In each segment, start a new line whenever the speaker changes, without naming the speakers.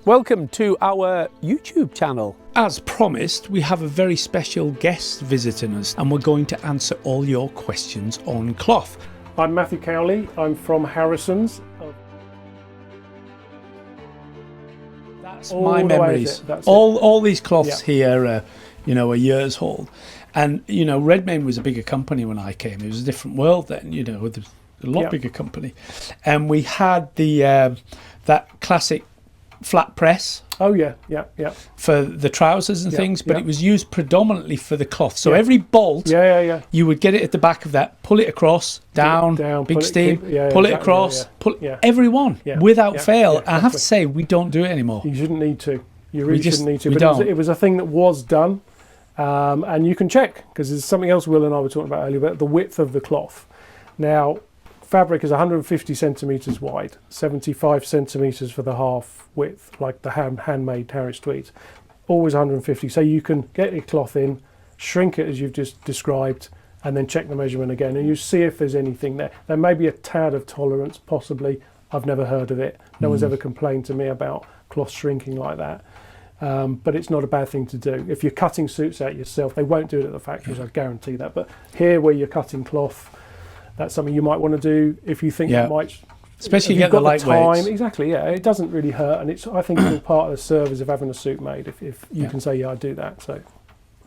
Welcome to our YouTube channel. As promised, we have a very special guest visiting us and we're going to answer all your questions on cloth.
I'm Matthew Cowley, I'm from Harrison's.
That's my memories. All these cloths here are years old. And, Redmayne was a bigger company when I came. It was a different world then, with a lot bigger company. And we had the that classic flat press.
Oh yeah.
For the trousers and things, but it was used predominantly for the cloth. So every bolt, you would get it at the back of that, pull it across, down big steam, pull it across, pull every one without fail.
Yeah, exactly.
I have to say, we don't do it anymore.
You shouldn't need to. You really shouldn't need to. But it was a thing that was done, and you can check because there's something else Will and I were talking about earlier about the width of the cloth. Now, fabric is 150 centimetres wide, 75 centimetres for the half width, like the handmade Harris tweeds. Always 150. So you can get your cloth in, shrink it as you've just described, and then check the measurement again, and you see if there's anything there. There may be a tad of tolerance, possibly. I've never heard of it. No one's ever complained to me about cloth shrinking like that. But it's not a bad thing to do. If you're cutting suits out yourself, they won't do it at the factories, I guarantee that. But here where you're cutting cloth, that's something you might want to do if you think it might.
Especially if you've got the lightweights.
Exactly, it doesn't really hurt, and I think it's all part of the service of having a suit made. If you can say, I do that. So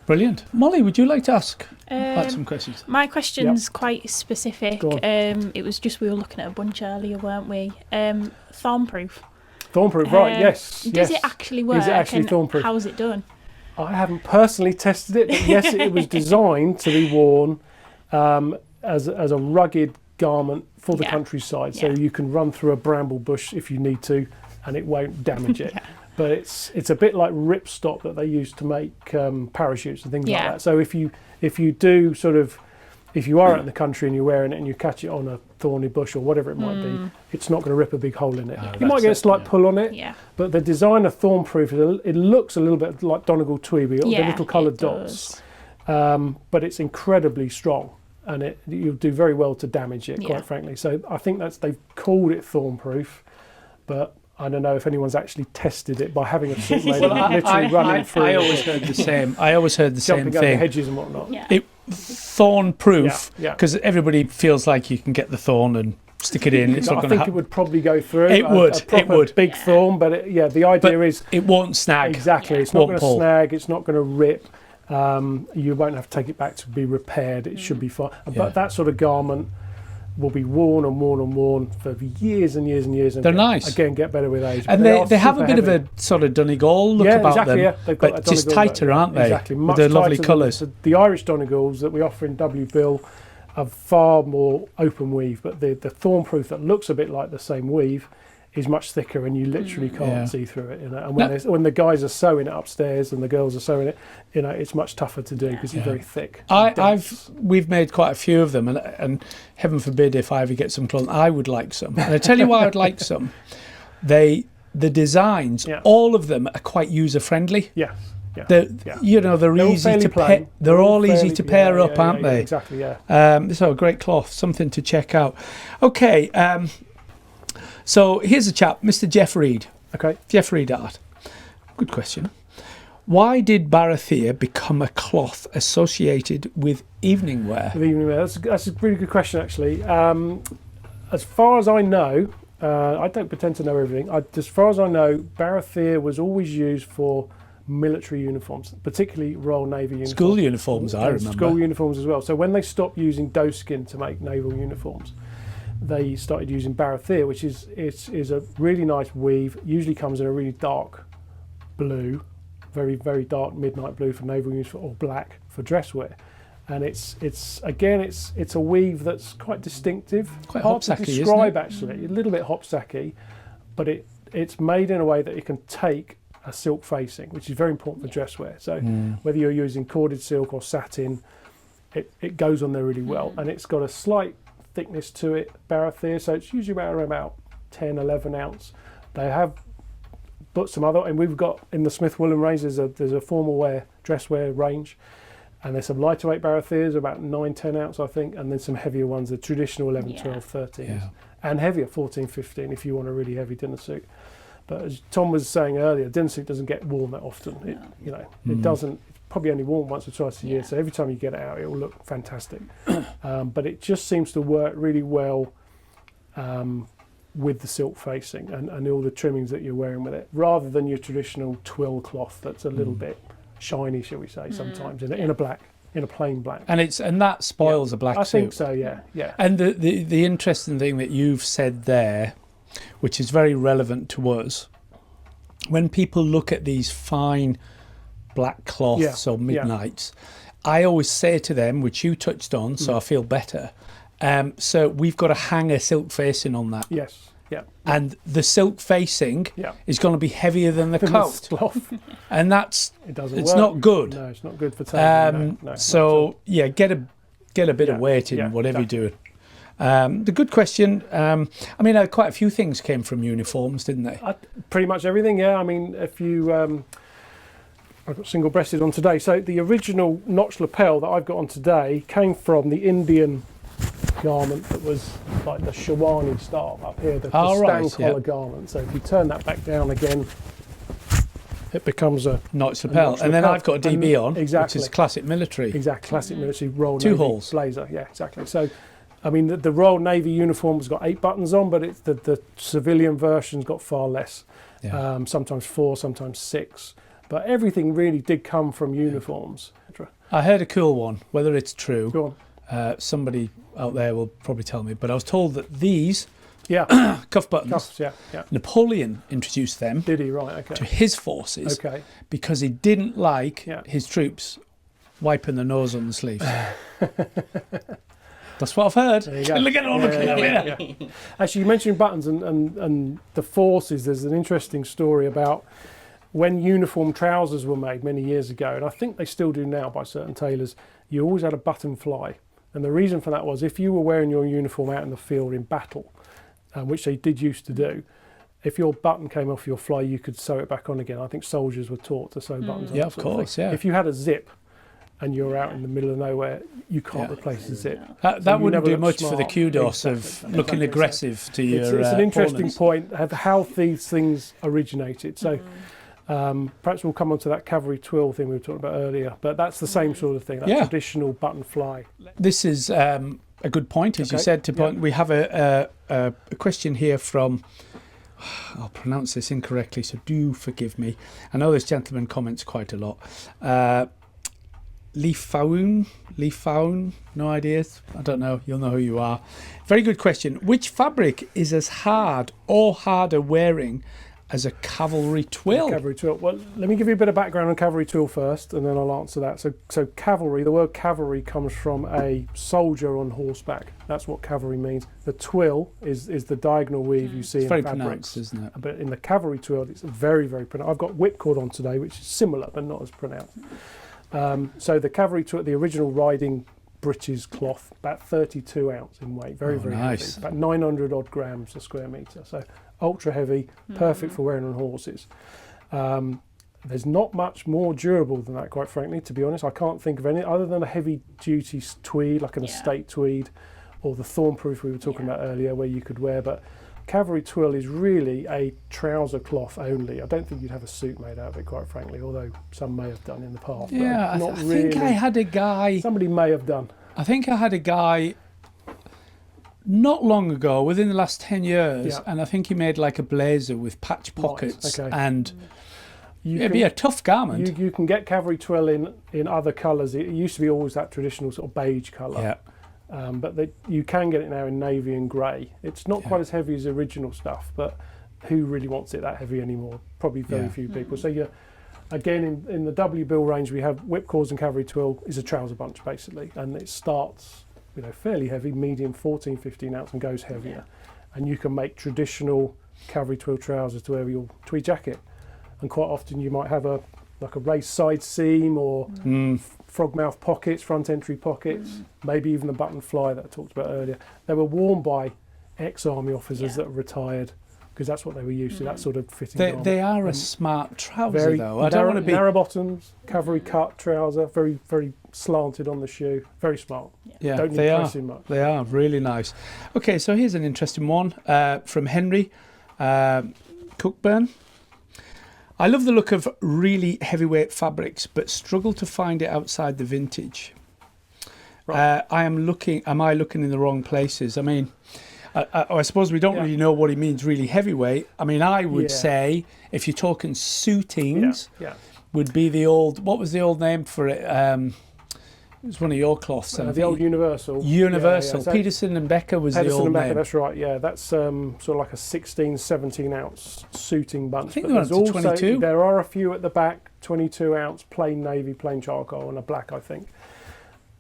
brilliant. Molly, would you like to ask some questions?
My question's quite specific. It was just we were looking at a bunch earlier, weren't we? Thorn-proof.
Thorn-proof, right? Yes.
Does it actually work?
Is it actually thorn-proof?
How's it done?
I haven't personally tested it, but yes, it was designed to be worn as a rugged garment for the countryside, so you can run through a bramble bush if you need to, and it won't damage it. But it's a bit like ripstop that they used to make parachutes and things like that. So if you do if you are out in the country and you're wearing it and you catch it on a thorny bush or whatever it might be, it's not going to rip a big hole in it. You might get a slight pull on it, but the design of Thorn-proof, it looks a little bit like Donegal tweed, the little coloured dots, but it's incredibly strong. And you'll do very well to damage it, quite frankly. So I think they've called it Thorn-proof, but I don't know if anyone's actually tested it by having a suit made literally running through.
I always heard the same. I always heard the same thing.
Jumping over hedges and whatnot.
Thorn-proof, because everybody feels like you can get the thorn and stick it in. It's not going to happen.
It would probably go through.
It would.
Big thorn, but the idea is
it won't snag.
Exactly, it's not going to snag. It's not going to rip. You won't have to take it back to be repaired. It should be fine. But that sort of garment will be worn and worn and worn for years and years and years. And
they're nice.
Again, get better with age.
And they have a bit of a sort of Donegal look about them. Yeah, they've got but just tighter, aren't they?
Exactly.
With the lovely colours.
The Irish Donegals that we offer in W Bill are far more open weave, but the Thorn-proof that looks a bit like the same weave is much thicker, and you literally can't see through it. And when the guys are sewing it upstairs and the girls are sewing it, it's much tougher to do because it's very thick.
We've made quite a few of them, and heaven forbid if I ever get some clothing, I would like some. And I tell you why I'd like some. The designs, all of them are quite user friendly. They're easy to pair. They're all easy to pair up, aren't they?
Exactly. Yeah.
So great cloth, something to check out. Okay. So here's a chap, Mr. Jeff Reed.
Okay.
Jeff Reed Art. Good question. Why did Baratheia become a cloth associated with evening wear?
With evening wear. That's a really good question, actually. As far as I know, I don't pretend to know everything. As far as I know, Baratheia was always used for military uniforms, particularly Royal Navy uniforms.
School uniforms, I remember.
School uniforms as well. So when they stopped using doeskin to make naval uniforms, they started using Baratheia, which is a really nice weave. Usually comes in a really dark blue, very, very dark midnight blue for naval uniform, or black for dress wear. And it's a weave that's quite distinctive.
Quite
hard to
hopsacky,
describe,
isn't it?
actually. A little bit hopsacky, but it's made in a way that it can take a silk facing, which is very important for dress wear. So whether you're using corded silk or satin, it goes on there really well. And it's got a slight thickness to it, Baratheia, so it's usually about 10, 11 ounce. They have put some other, and we've got in the Smith Woolen range, there's a formal wear, dress wear range, and there's some lighter weight Baratheias, about 9, 10 ounce I think, and then some heavier ones, the traditional 11, 12, 13, and heavier, 14, 15 if you want a really heavy dinner suit. But as Tom was saying earlier, dinner suit doesn't get worn that often. It doesn't. It's probably only worn once or twice a year. So every time you get it out, it will look fantastic. But it just seems to work really well with the silk facing and all the trimmings that you're wearing with it, rather than your traditional twill cloth that's a little bit shiny, shall we say, sometimes in a plain black.
And that spoils a black suit.
I think so, yeah.
And the interesting thing that you've said there, which is very relevant to us, when people look at these fine black cloths or midnights, I always say to them, which you touched on, so I feel better, so we've got to hang a silk facing on that.
Yes, yeah.
And the silk facing is going to be heavier than the coat. And it's not good.
No, it's not good for tailoring.
Get a bit of weight in whatever you're doing. The good question, quite a few things came from uniforms, didn't they?
Pretty much everything, yeah. I mean, if you... I've got single-breasted on today. So the original notch lapel that I've got on today came from the Indian garment that was like the Shawani style up here, the stand collar garment. So if you turn that back down again, it becomes a
notch lapel. And then I've got a DB on, which is classic military.
Exactly, classic military Royal
Two
Navy
holes.
blazer. Yeah, exactly. So, I mean, the Royal Navy uniform's got 8 buttons on, but it's the civilian version's got far less. Yeah. Sometimes 4, sometimes 6. But everything really did come from uniforms.
I heard a cool one, whether it's true.
Go
on. Somebody out there will probably tell me, but I was told that these cuff buttons, Napoleon introduced them.
Did he? Right, okay.
To his forces, because he didn't like his troops wiping their nose on the sleeves. That's what I've heard. Look at it all looking at me.
Actually, you mentioned buttons and the forces. There's an interesting story about when uniform trousers were made many years ago, and I think they still do now by certain tailors. You always had a button fly. And the reason for that was if you were wearing your uniform out in the field in battle, which they did used to do, if your button came off your fly, you could sew it back on again. I think soldiers were taught to sew buttons on.
Yeah, of course, yeah.
If you had a zip and you're out in the middle of nowhere, you can't replace the zip.
That wouldn't do much for the kudos of looking aggressive to your
It's an interesting point of how these things originated. So perhaps we'll come on to that cavalry twill thing we were talking about earlier, but that's the same sort of thing, that traditional button fly.
This is a good point, as you said. We have a question here from, I'll pronounce this incorrectly, so do forgive me. I know this gentleman comments quite a lot. Leafaun, no ideas? I don't know, you'll know who you are. Very good question. Which fabric is as hard or harder wearing as a cavalry twill?
Cavalry twill. Well, let me give you a bit of background on cavalry twill first, and then I'll answer that. So cavalry, the word cavalry comes from a soldier on horseback. That's what cavalry means. The twill is the diagonal weave you see in
very
fabrics.
Pronounced, isn't it?
But in the cavalry twill, it's very, very pronounced. I've got whipcord on today, which is similar, but not as pronounced. So the cavalry twill, the original riding breeches cloth, about 32 ounce in weight, very, very
nice.
heavy, about 900 odd grams a square metre. So ultra heavy, perfect for wearing on horses. There's not much more durable than that, quite frankly, to be honest. I can't think of any other than a heavy duty tweed, like an estate tweed, or the thornproof we were talking about earlier, where you could wear. But cavalry twill is really a trouser cloth only. I don't think you'd have a suit made out of it, quite frankly, although some may have done in the past.
Yeah, I think I had a guy.
Somebody may have done.
I think I had a guy not long ago, within the last 10 years, and I think he made like a blazer with patch pockets, and it'd be a tough garment.
You can get cavalry twill in other colours. It used to be always that traditional sort of beige colour. But you can get it now in navy and grey. It's not quite as heavy as the original stuff, but who really wants it that heavy anymore? Probably very few people. So again, in the W Bill range, we have whipcords and cavalry twill is a trouser bunch basically, and it starts fairly heavy, medium, 14, 15 ounce, and goes heavier. And you can make traditional cavalry twill trousers to wear with your tweed jacket. And quite often you might have a raised side seam or frog mouth pockets, front entry pockets, maybe even the button fly that I talked about earlier. They were worn by ex-army officers that are retired, because that's what they were used to, that sort of fitting.
They are a smart trouser, though. I don't want to be
narrow bottoms, cavalry cut trouser, very, very slanted on the shoe, very smart.
Yeah,
don't need
they are.
pressing much.
They are really nice. Okay, so here's an interesting one from Henry. Cookburn. I love the look of really heavyweight fabrics, but struggle to find it outside the vintage. Right. Am I looking in the wrong places? I mean, I suppose we don't really know what he means, really heavyweight. I mean, I would say, if you're talking suitings, would be the old, what was the old name for it? It was one of your cloths.
The old Universal.
Universal. So Peterson and Becker was the old name.
That's right, yeah. That's sort of like a 16, 17 ounce suiting bunch.
I think there's also 22.
There are a few at the back, 22 ounce, plain navy, plain charcoal, and a black, I think.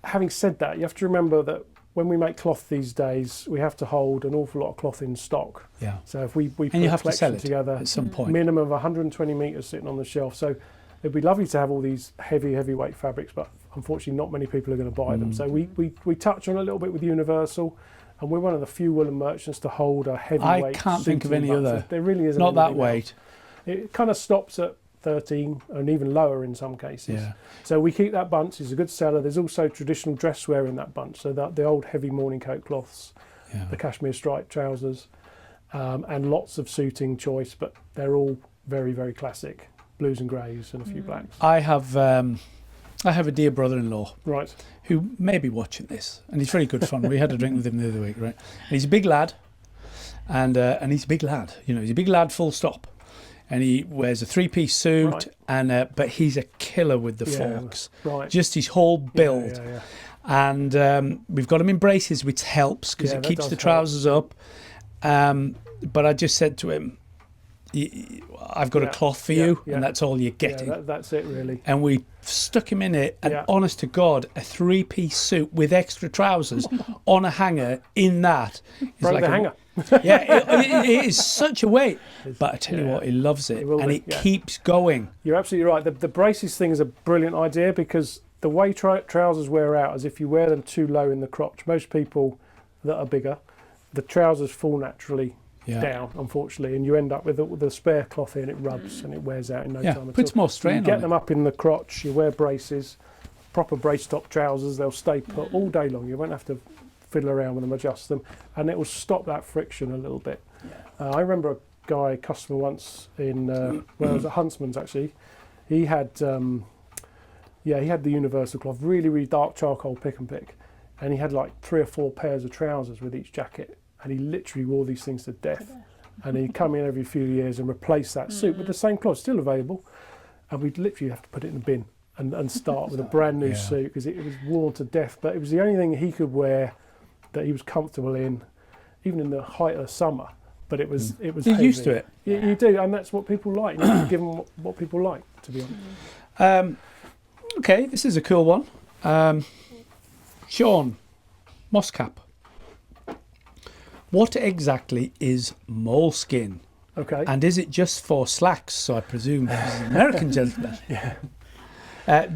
Having said that, you have to remember that when we make cloth these days, we have to hold an awful lot of cloth in stock.
Yeah.
So if we put
you
a
have to sell
collection
it
together,
at some point.
Minimum of 120 metres sitting on the shelf. So it'd be lovely to have all these heavyweight fabrics, but unfortunately not many people are going to buy them. So we touch on a little bit with Universal, and we're one of the few woolen merchants to hold a heavyweight.
I can't think of any other.
There really isn't.
Not that weight.
It kind of stops at 13 and even lower in some cases.
Yeah.
So we keep that bunch. It's a good seller. There's also traditional dress wear in that bunch. So that the old heavy morning coat cloths, the cashmere striped trousers, and lots of suiting choice, but they're all very, very classic. Blues and greys and a few blacks.
I have a dear brother-in-law,
right,
who may be watching this, and he's very good fun. We had a drink with him the other week, right? And he's a big lad, and he's a big lad. You know, he's a big lad, full stop. And he wears a three-piece suit, and but he's a killer with the forks. Right. Just his whole build. And we've got him in braces, which helps because it keeps the trousers up. But I just said to him, I've got a cloth for you, and that's all you're getting.
That's it, really.
And we stuck him in it, and honest to God, a three-piece suit with extra trousers on a hanger in that.
Broke like the hanger.
It is such a weight. But I tell you what, he loves it, and it keeps going.
You're absolutely right. The braces thing is a brilliant idea because the way trousers wear out is if you wear them too low in the crotch. Most people that are bigger, the trousers fall naturally down, unfortunately, and you end up with the spare cloth in, it rubs and it wears out in no time at all.
Puts more strain on it.
You get them up in the crotch, you wear braces, proper brace top trousers, they'll stay put all day long. You won't have to fiddle around with them, adjust them, and it will stop that friction a little bit. I remember a customer once in, where I was at Huntsman's actually, he had the Universal cloth, really, really dark charcoal pick and pick, and he had like 3 or 4 pairs of trousers with each jacket. And he literally wore these things to death. And he'd come in every few years and replace that suit with the same cloth, still available. And we'd literally have to put it in a bin and start with a brand new suit because it was worn to death. But it was the only thing he could wear that he was comfortable in, even in the height of summer. But it was
You're
heavy.
used to it.
You do, and that's what people like. You have to give them what people like, to be honest.
Okay, this is a cool one. Sean, Mosscap. What exactly is moleskin?
Okay.
And is it just for slacks? So I presume this is an American gentleman.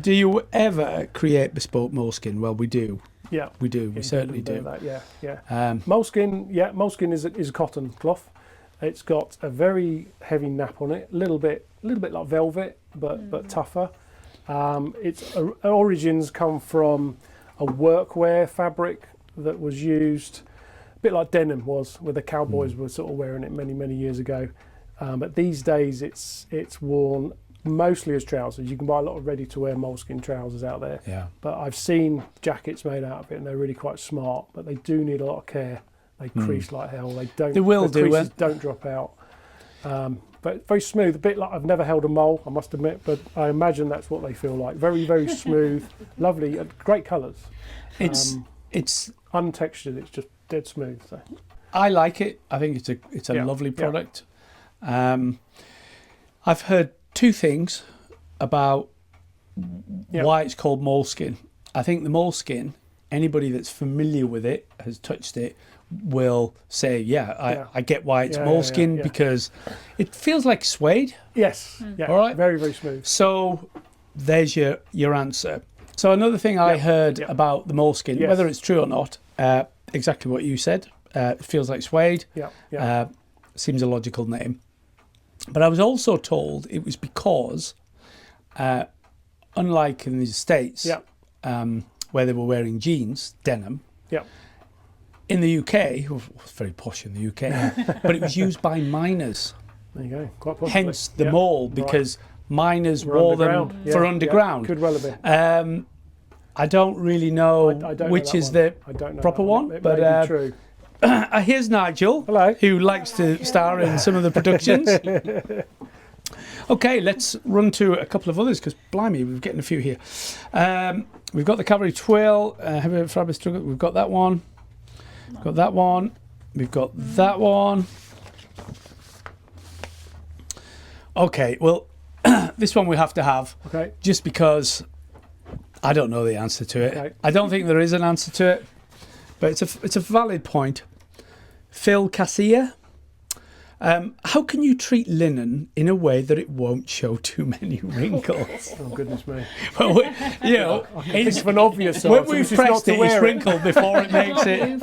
Do you ever create bespoke moleskin? Well, we do. Yeah. We do. We certainly do.
That, moleskin is a cotton cloth. It's got a very heavy nap on it, a little bit like velvet, but tougher. Its origins come from a workwear fabric that was used. Bit like denim was, where the cowboys were sort of wearing it many, many years ago. But these days it's worn mostly as trousers. You can buy a lot of ready-to-wear moleskin trousers out there. Yeah. But I've seen jackets made out of it, and they're really quite smart. But they do need a lot of care. They crease like hell. They creases don't drop out. But very smooth. A bit like I've never held a mole, I must admit. But I imagine that's what they feel like. Very, very smooth, lovely, great colours. It's untextured. It's just dead smooth. So
I like it. I think it's a lovely product. I've heard 2 things about why it's called moleskin. I think the moleskin, anybody that's familiar with it, has touched it, will say, I get why it's moleskin because it feels like suede.
Yes. All right. Very, very smooth.
So there's your answer. So another thing I heard about the moleskin, whether it's true or not, exactly what you said. It feels like suede. Seems a logical name. But I was also told it was because, unlike in the States, where they were wearing jeans, denim, in the UK, it was very posh in the UK, but it was used by miners.
There you go. Quite possibly.
Hence the mole, because miners wore them for underground.
Could well have been.
I don't really know
I don't
which
know
is the proper one,
it
but
may be true.
Here's Nigel,
Hello.
who likes to star in some of the productions. Okay, let's run to a couple of others, because blimey, we're getting a few here. We've got the Cavalry twill, heavy fabric struggle. We've got that one. We've got that one. We've got that one. Okay, well, this one we have to have, just because I don't know the answer to it.
Okay.
I don't think there is an answer to it, but it's a valid point. Phil Cassia. How can you treat linen in a way that it won't show too many wrinkles?
Oh, goodness me.
Well, you know,
it's an obvious
when we've pressed it, it's wrinkled before it makes it.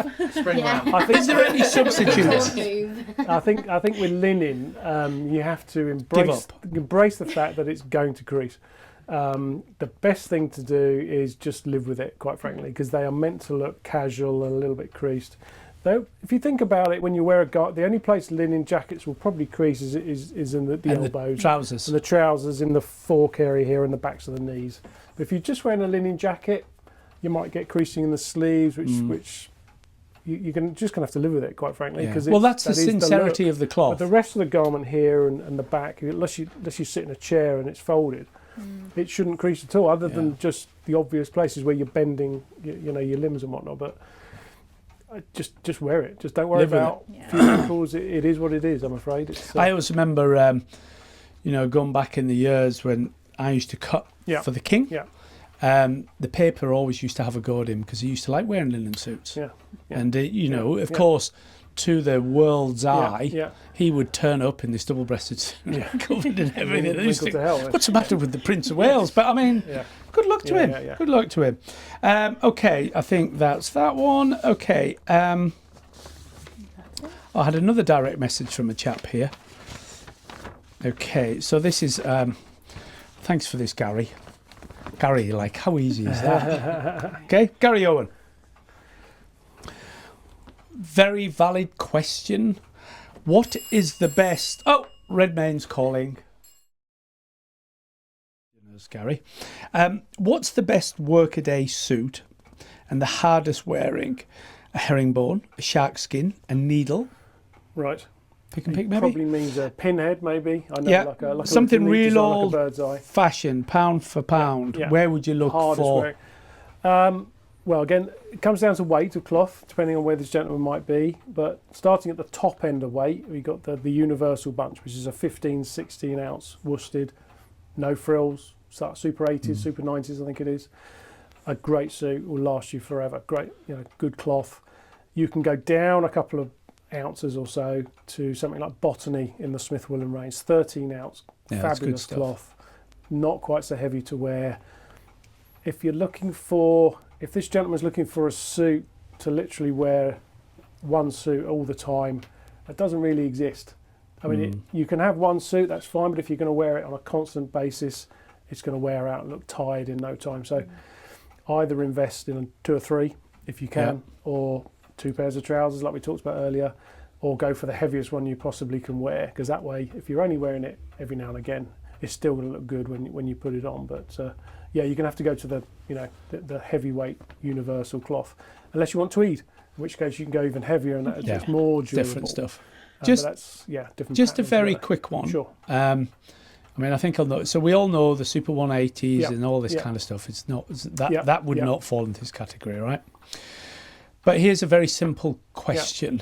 Is there any substitutes?
I think with linen, you have to embrace the fact that it's going to crease. The best thing to do is just live with it, quite frankly, because they are meant to look casual and a little bit creased. Though, if you think about it, when you wear the only place linen jackets will probably crease is in the elbows,
the trousers,
and the trousers in the fork area here and the backs of the knees. But if you're just wearing a linen jacket, you might get creasing in the sleeves, which you're just going to have to live with it, quite frankly.
Because that's the sincerity of the cloth.
But the rest of the garment here and the back, unless you sit in a chair and it's folded, it shouldn't crease at all, other than just the obvious places where you're bending, your limbs and whatnot. But just wear it. Just don't worry about few wrinkles. It is what it is, I'm afraid.
I always remember, going back in the years when I used to cut for the king. The paper always used to have a go at him because he used to like wearing linen suits. And, of course, to the world's eye, he would turn up in this double-breasted suit, covered in everything. What's the matter with the Prince of Wales? But, I mean, good luck to him. Good luck to him. Okay, I think that's that one. Okay. I had another direct message from a chap here. Okay, so this is... thanks for this, Gary. Gary, like, how easy is that? Okay, Gary Owen. Very valid question. What is the best... Oh, Redmayne's calling. Gary. What's the best workaday suit and the hardest wearing? A herringbone, a shark skin, a needle.
Right.
Pick and pick, maybe?
Probably means a pinhead, maybe. I know, like
something real old
bird's eye.
fashion, pound for pound. Where would you look for?
Well, again, it comes down to weight of cloth, depending on where this gentleman might be. But starting at the top end of weight, we've got the universal bunch, which is a 15, 16 ounce worsted, no frills, super 80s, super 90s, I think it is. A great suit will last you forever. Great, good cloth. You can go down a couple of ounces or so to something like Botany in the Smith Woolen range, 13 ounce, fabulous cloth, not quite so heavy to wear. If this gentleman's looking for a suit to literally wear one suit all the time, that doesn't really exist. I mean, you can have one suit, that's fine, but if you're going to wear it on a constant basis, it's going to wear out and look tired in no time. So either invest in 2 or 3 if you can, or 2 pairs of trousers like we talked about earlier, or go for the heaviest one you possibly can wear, because that way, if you're only wearing it every now and again, it's still going to look good when you put it on. But you're going to have to go to the heavyweight universal cloth, unless you want tweed, in which case you can go even heavier and it's more durable.
Different stuff.
Different.
Just a very quick one.
Sure.
I mean, I think so we all know the Super 180s and all this kind of stuff. It's not that would not fall into this category, right? But here's a very simple question.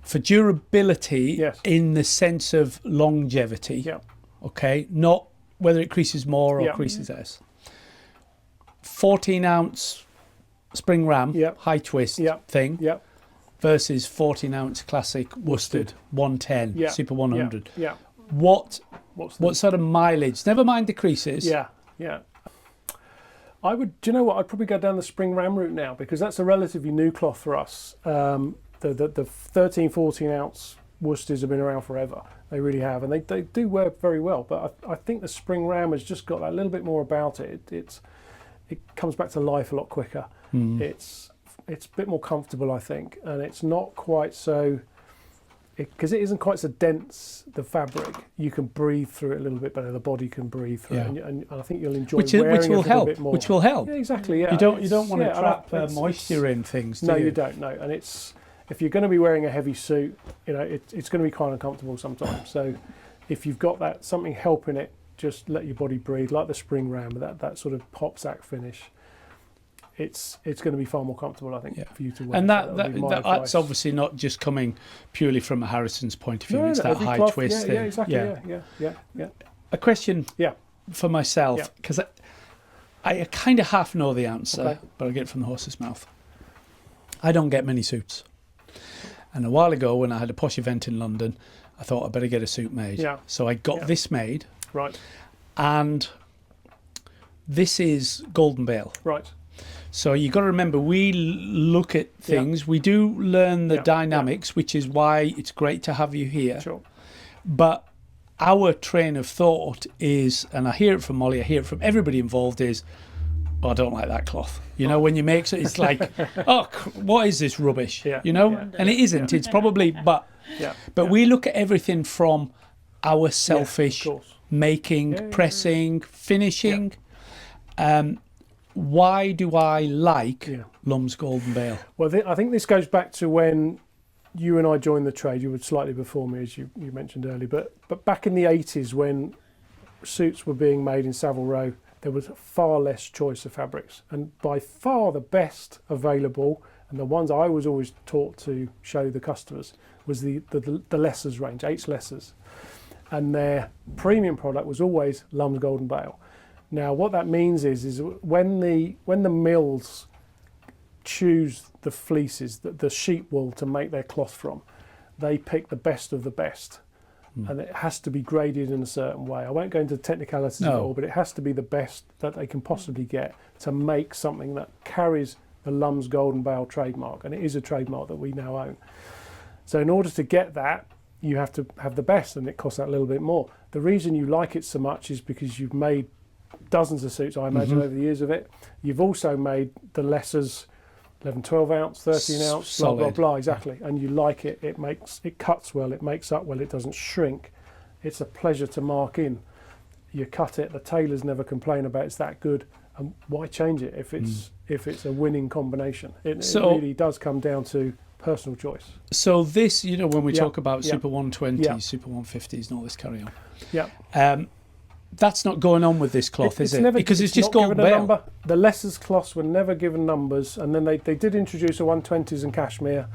For durability, in the sense of longevity, okay, not whether it creases more or creases less. 14 ounce spring ram, high twist thing, versus 14 ounce classic worsted 110, Super 100. What sort of mileage? Never mind the creases.
I would. Do you know what? I'd probably go down the spring ram route now, because that's a relatively new cloth for us. The 13, 14 ounce worsteds have been around forever. They really have, and they do work very well. But I think the spring ram has just got that little bit more about it. It comes back to life a lot quicker. It's a bit more comfortable, I think, and it's not quite so because it isn't quite so dense, the fabric, you can breathe through it a little bit better. The body can breathe through it, and I think you'll enjoy wearing it a little bit more.
Which will help.
Yeah, exactly. Yeah,
you don't want to trap moisture in things.
No, you don't. No, and it's if you're going to be wearing a heavy suit, it's going to be kind of uncomfortable sometimes. So if you've got that something helping it, just let your body breathe, like the spring ram, that sort of hop sack finish. It's going to be far more comfortable, I think, for you to wear.
And that's obviously not just coming purely from a Harrison's point of view.
No,
it's that high
cloth,
twist thing.
Yeah, exactly. Yeah.
A question for myself, because I kind of half know the answer, but I get it from the horse's mouth. I don't get many suits. And a while ago, when I had a posh event in London, I thought I'd better get a suit made. Yeah. So I got this made.
Right.
And this is Golden Bale.
Right.
So you've got to remember, we look at things. We do learn the dynamics, which is why it's great to have you here.
Sure.
But our train of thought is, and I hear it from Molly, I hear it from everybody involved, is, I don't like that cloth. When you make it, it's like, what is this rubbish?
Yeah.
And it isn't. It's probably, but we look at everything from our selfish making, pressing, finishing. Why do I like Lums Golden Bale?
Well, I think this goes back to when you and I joined the trade. You were slightly before me, as you mentioned earlier. But back in the 80s, when suits were being made in Savile Row, there was far less choice of fabrics. And by far the best available, and the ones I was always taught to show the customers, was the Lessers range, H Lessers. And their premium product was always Lums Golden Bale. Now, what that means is when the mills choose the fleeces, the sheep wool to make their cloth from, they pick the best of the best, and it has to be graded in a certain way. I won't go into the technicalities of it all, but it has to be the best that they can possibly get to make something that carries the Lums Golden Bale trademark, and it is a trademark that we now own. So in order to get that, you have to have the best, and it costs that little bit more. The reason you like it so much is because you've made dozens of suits, I imagine, over the years of it. You've also made the Lessers 11, 12 ounce, 13 ounce,
solid.
blah, blah, blah, exactly. And you like it, it cuts well, it makes up well, it doesn't shrink. It's a pleasure to mark in. You cut it, the tailors never complain about it's that good. And why change it if it's a winning combination? It really does come down to personal choice.
So this, when we talk about Super 120s, Super 150s and all this carry on.
Yeah.
That's not going on with this cloth, is it? Because it's just Golden Bale.
The Lessers cloths were never given numbers, and then they did introduce a 120s and cashmere,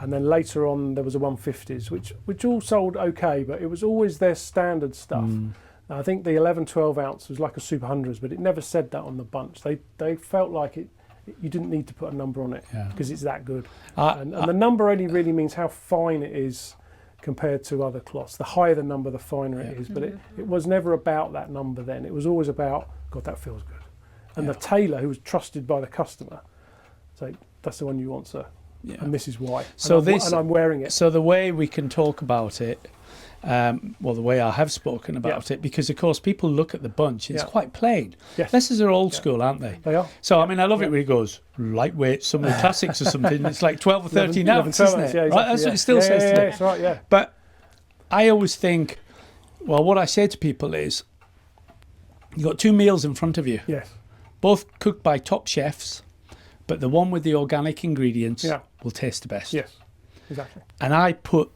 and then later on there was a 150s, which all sold okay, but it was always their standard stuff. I think the 11, 12 ounce was like a Super 100s, but it never said that on the bunch. They felt like you didn't need to put a number on it because it's that good. And the number only really means how fine it is compared to other cloths. The higher the number, the finer it is. But it was never about that number then. It was always about, God, that feels good. And the tailor, who was trusted by the customer, so that's the one you want, sir. Yeah. And this is why. And I'm wearing it.
So the way we can talk about it, the way I have spoken about it, because of course people look at the bunch, it's quite plain.
Yes.
Lessers are old school, aren't they?
They are.
So I love it when it goes lightweight, some of the classics or something. It's like 12 or 13 ounce, isn't it?
Yeah, exactly,
right? That's what it still says today.
That's right, yeah.
But I always think, what I say to people is, you've got two meals in front of you.
Yes.
Both cooked by top chefs, but the one with the organic ingredients will taste the best.
Yes, exactly.
And I put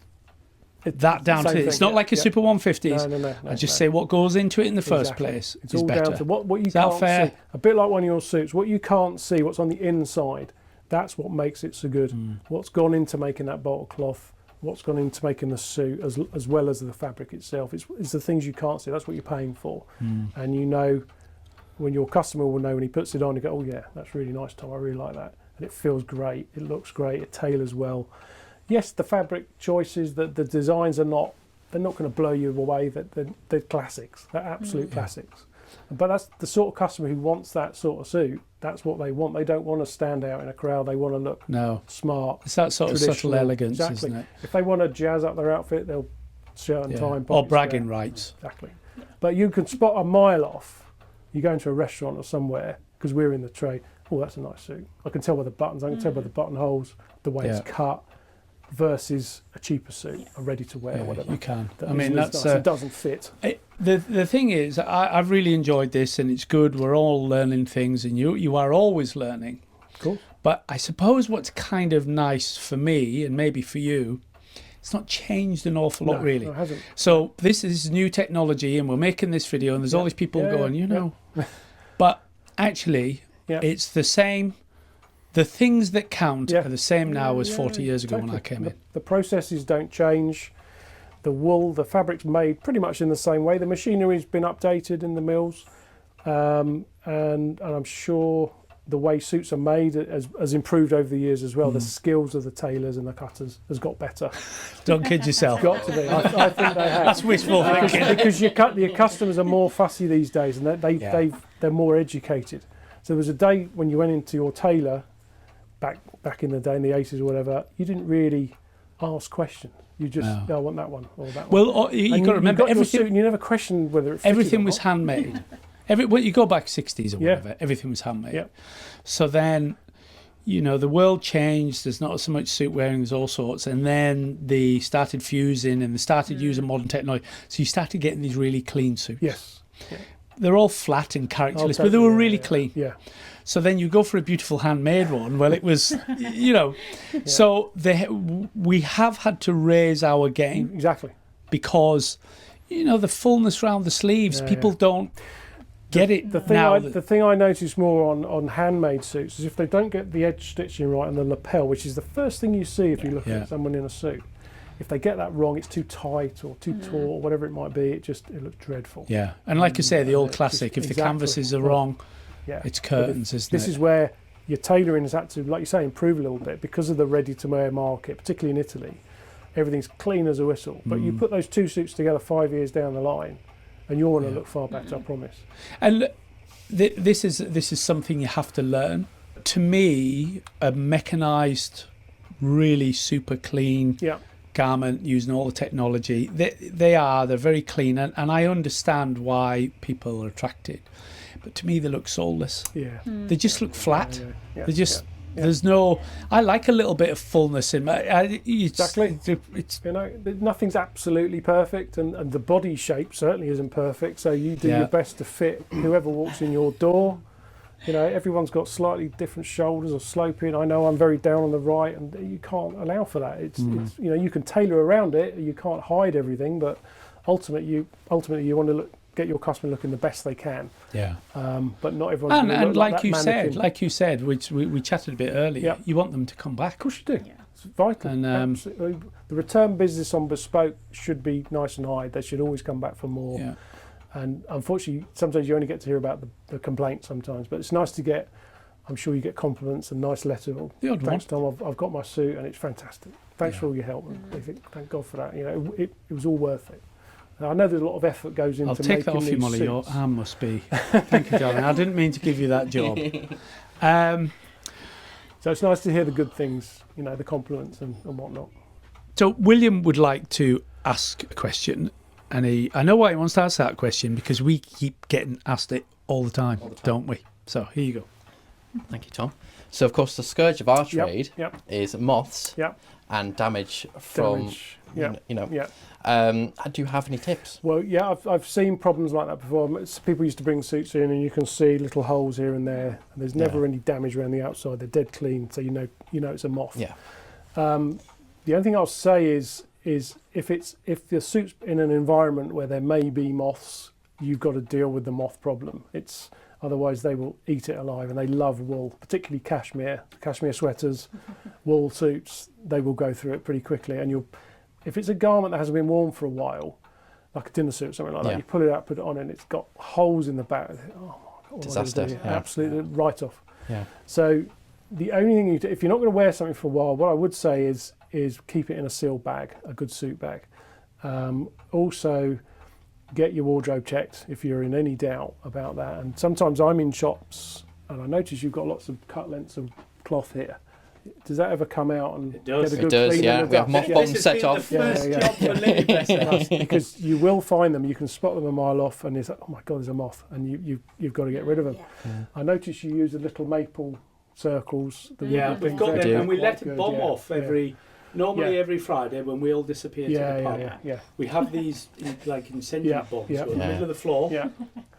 that down to it. It's not like a Super 150s.
No,
I just say what goes into it in the first place
it's
is
all
better.
down to what you
is that
can't
fair?
see. A bit like one of your suits, what you can't see, what's on the inside, that's what makes it so good. What's gone into making that bottle cloth, what's gone into making the suit, as well as the fabric itself. It's the things you can't see. That's what you're paying for. And when your customer will know when he puts it on, you go, oh yeah, that's really nice, Tom, I really like that. And it feels great, it looks great, it tailors well. Yes, the fabric choices, the designs they're not going to blow you away. They're classics. They're absolute classics. But that's the sort of customer who wants that sort of suit. That's what they want. They don't want to stand out in a crowd. They want to look smart.
It's that sort of subtle elegance, isn't it?
If they want to jazz up their outfit, they'll shirt and tie and
or bragging rights.
Exactly. But you can spot a mile off. You go into a restaurant or somewhere, because we're in the trade. Oh, that's a nice suit. I can tell by the buttons. I can tell by the buttonholes, the way it's cut. versus a cheaper suit, a ready to wear or whatever.
You can.
That
I mean,
nice. It doesn't fit.
The thing is, I've really enjoyed this, and it's good. We're all learning things, and you are always learning.
Cool.
But I suppose what's kind of nice for me, and maybe for you, it's not changed an awful lot, really.
No, it hasn't.
So this is new technology, and we're making this video, and there's all these people going, you know. But actually, it's the same. The things that count are the same now as 40 years ago when I came in.
The processes don't change. The wool, the fabric's made pretty much in the same way. The machinery's been updated in the mills, and I'm sure the way suits are made has improved over the years as well. The skills of the tailors and the cutters has got better.
Don't kid yourself.
Got to be. I think they have.
That's wishful thinking.
Because your customers are more fussy these days, and they're more educated. So there was a day when you went into your tailor, back in the day in the 80s or whatever, you didn't really ask questions. You just, I want that one or that one.
Well, you got to remember, everything.
You never questioned whether it fitted
Everything was handmade. When you go back 60s or whatever, everything was handmade.
Yeah.
So then, the world changed. There's not so much suit wearing. There's all sorts. And then they started fusing and they started using modern technology. So you started getting these really clean suits.
Yes. Yeah.
They're all flat and characterless, but they were really clean.
Yeah.
So then you go for a beautiful handmade one. Well, it was, So we have had to raise our game.
Exactly.
Because, the fullness around the sleeves, people don't get it now.
The thing I notice more on handmade suits is if they don't get the edge stitching right on the lapel, which is the first thing you see if you look at someone in a suit. If they get that wrong, it's too tight or too tall or whatever it might be, it looks dreadful.
Yeah, and like you say, the old classic, if the canvases are wrong, it's curtains, isn't it?
This is where your tailoring has had to, like you say, improve a little bit because of the ready-to-wear market, particularly in Italy. Everything's clean as a whistle. But you put those two suits together 5 years down the line, and you're going to look far better, I promise.
And this is something you have to learn. To me, a mechanised, really super clean garment using all the technology, they're very clean, and I understand why people are attracted. But to me, they look soulless.
Yeah,
they just look flat. They just there's no. I like a little bit of fullness in my.
Exactly. It's nothing's absolutely perfect, and the body shape certainly isn't perfect. So you do your best to fit whoever walks in your door. Everyone's got slightly different shoulders or sloping. I know I'm very down on the right, and you can't allow for that. It's you can tailor around it. You can't hide everything, but ultimately you want to get your customer looking the best they can. Yeah. But not everyone.
And like you said, which we chatted a bit earlier, you want them to come back.
Of course you do. Yeah. It's vital. And absolutely. The return business on Bespoke should be nice and high. They should always come back for more. Yeah. And unfortunately, sometimes you only get to hear about the complaints sometimes, but it's nice to get, I'm sure you get compliments and nice letter. Thanks, Tom, I've got my suit and it's fantastic. Thanks for all your help. And they think, thank God for that. It was all worth it. Now, I know there's a lot of effort goes into making these suits.
I'll take that off you, Molly. Suits. Your arm must be. Thank you, darling. I didn't mean to give you that job.
So it's nice to hear the good things, the compliments and whatnot.
So William would like to ask a question. And I know why he wants to ask that question, because we keep getting asked it all the time, don't we? So here you go.
Thank you, Tom. So, of course, the scourge of our trade is moths and damage from, do you have any tips?
Well, I've seen problems like that before. People used to bring suits in and you can see little holes here and there, and there's never any damage around the outside. They're dead clean, so you know it's a moth. Yeah. The only thing I'll say is if the suit's in an environment where there may be moths, you've got to deal with the moth problem. Otherwise they will eat it alive, and they love wool, particularly cashmere sweaters, wool suits. They will go through it pretty quickly. And if it's a garment that hasn't been worn for a while, like a dinner suit or something like that, you pull it out, put it on, and it's got holes in the back. Oh my God,
disaster!
Absolutely write off. Yeah. So the only thing if you're not going to wear something for a while, what I would say is keep it in a sealed bag, a good suit bag. Also, get your wardrobe checked if you're in any doubt about that. And sometimes I'm in shops and I notice you've got lots of cut lengths of cloth here. Does that ever come out and get a good clean?
Yeah. We have moth bombs set off.
Because you will find them. You can spot them a mile off, and it's like, oh my God, there's a moth, and you've got to get rid of them. Yeah. I notice you use the little maple circles.
We've got them, and we let it bomb off every. normally every Friday when we all disappear to the pub, we have these like incendiary bombs in the middle of the floor,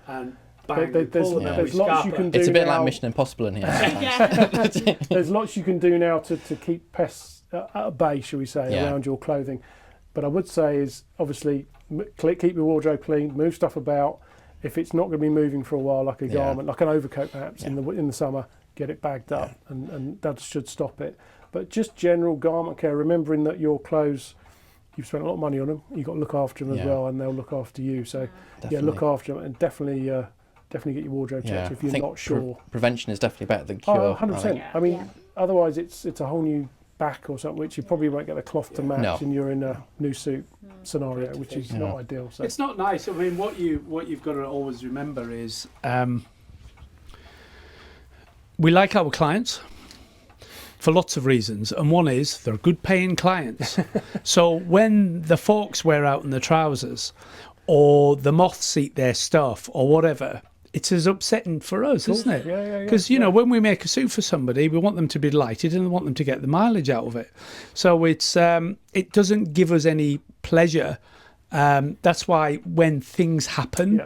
and bang,
there's lots you can do.
It's a bit
now.
like Mission Impossible in here.
There's lots you can do now to keep pests at bay, shall we say, around your clothing. But I would say is obviously keep your wardrobe clean, move stuff about. If it's not going to be moving for a while, like a garment, like an overcoat perhaps in the summer, get it bagged up, and that should stop it. But just general garment care, remembering that your clothes, you've spent a lot of money on them, you've got to look after them as well, and they'll look after you. So look after them, and definitely get your wardrobe checked if you're not sure.
Prevention is definitely better than cure.
100%. I mean, otherwise it's a whole new back or something, which you probably won't get the cloth to match, and you're in a new suit scenario, which is not ideal. So
it's not nice. I mean, what you've got to always remember is we like our clients for lots of reasons, and one is they're good paying clients. So when the forks wear out in the trousers, or the moths eat their stuff, or whatever, it's as upsetting for us, isn't it? Because you know, when we make a suit for somebody, we want them to be delighted and we want them to get the mileage out of it. So it's it doesn't give us any pleasure. That's why when things happen,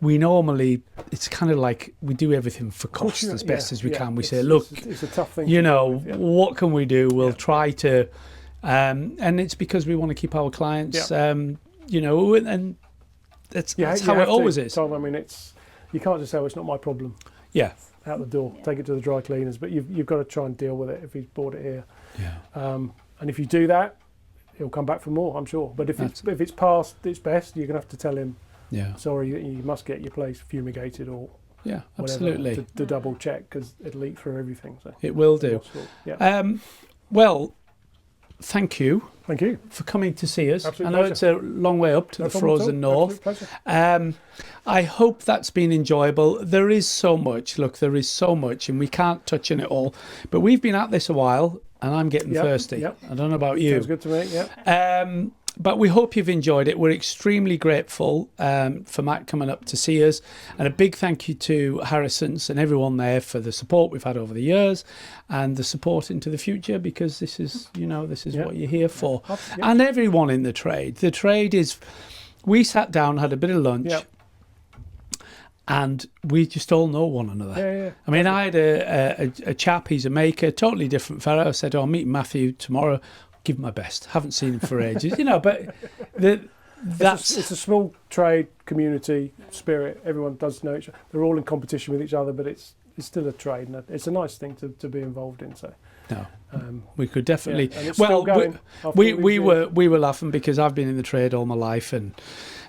we normally, it's kind of like we do everything for cost as best as we can. We say, look,
it's a tough thing.
You know, what can we do? We'll try to, and it's because we want to keep our clients, you know, and that's how it always is.
Tom, I mean, you can't just say, well, it's not my problem.
Yeah.
Out the door, take it to the dry cleaners, but you've got to try and deal with it if he's bought it here. And if you do that, he'll come back for more, I'm sure. But if it's past its best, you're going to have to tell him, sorry, you must get your place fumigated or
absolutely
to double check, because it'll leak through everything. So
it will do. Well, thank you.
Thank you
for coming to see us.
Absolute
I know
pleasure.
it's a long way up to the frozen north. I hope that's been enjoyable. There is so much. Look, there is so much, and we can't touch on it all. But we've been at this a while, and I'm getting thirsty. I don't know about you.
Sounds good to me.
But we hope you've enjoyed it. We're extremely grateful for Matt coming up to see us. And a big thank you to Harrison's and everyone there for the support we've had over the years and the support into the future, because this is, what you're here for. And everyone in the trade. The trade is, we sat down, had a bit of lunch, and we just all know one another. I mean, I had a chap, he's a maker, totally different fellow. I said, I'm meeting Matthew tomorrow. Give my best. Haven't seen him for ages, but it's
a small trade community spirit. Everyone does know each other. They're all in competition with each other, but it's still a trade, and it's a nice thing to be involved in. So
we could definitely.
Well,
we were laughing because I've been in the trade all my life, and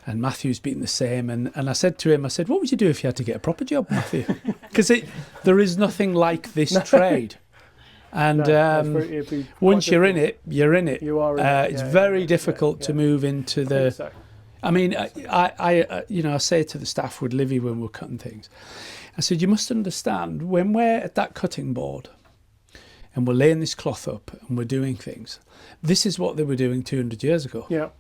Matthew's been the same. And I said to him, what would you do if you had to get a proper job, Matthew? Because there is nothing like this trade. And once you're in it, you're in it.
You are in it.
It's very difficult to move into the.
So.
I mean, I say to the staff with Livy when we're cutting things, I said, you must understand, when we're at that cutting board and we're laying this cloth up and we're doing things, this is what they were doing 200 years ago.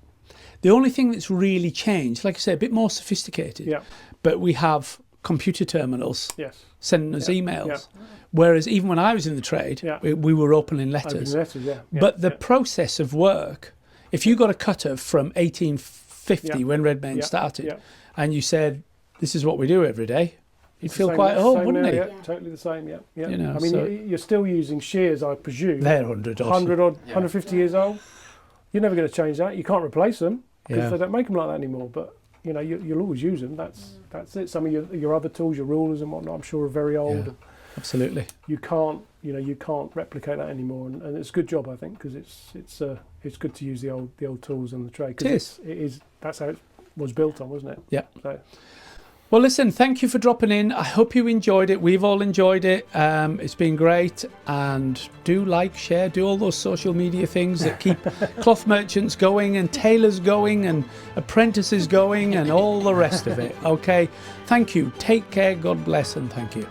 The only thing that's really changed, like I say, a bit more sophisticated, but we have computer terminals sending us emails. Whereas even when I was in the trade, we were opening letters. But the process of work, if you got a cutter from 1850 when Redmayne started, and you said, this is what we do every day, you'd feel quite at home, wouldn't you?
Totally the same, I mean, you're still using shears, I presume.
They're 100
odd, 150 years old. You're never going to change that. You can't replace them, because they don't make them like that anymore. But you'll always use them. That's it. Some of your other tools, your rulers and whatnot, I'm sure are very old.
Absolutely.
You can't replicate that anymore, and it's a good job, I think, because it's good to use the old tools and the trade. It is. That's how it was built on, wasn't it?
Yeah.
So.
Well, listen, thank you for dropping in. I hope you enjoyed it. We've all enjoyed it. It's been great. And do like, share, do all those social media things that keep cloth merchants going and tailors going and apprentices going and all the rest of it. Okay. Thank you. Take care. God bless, and thank you.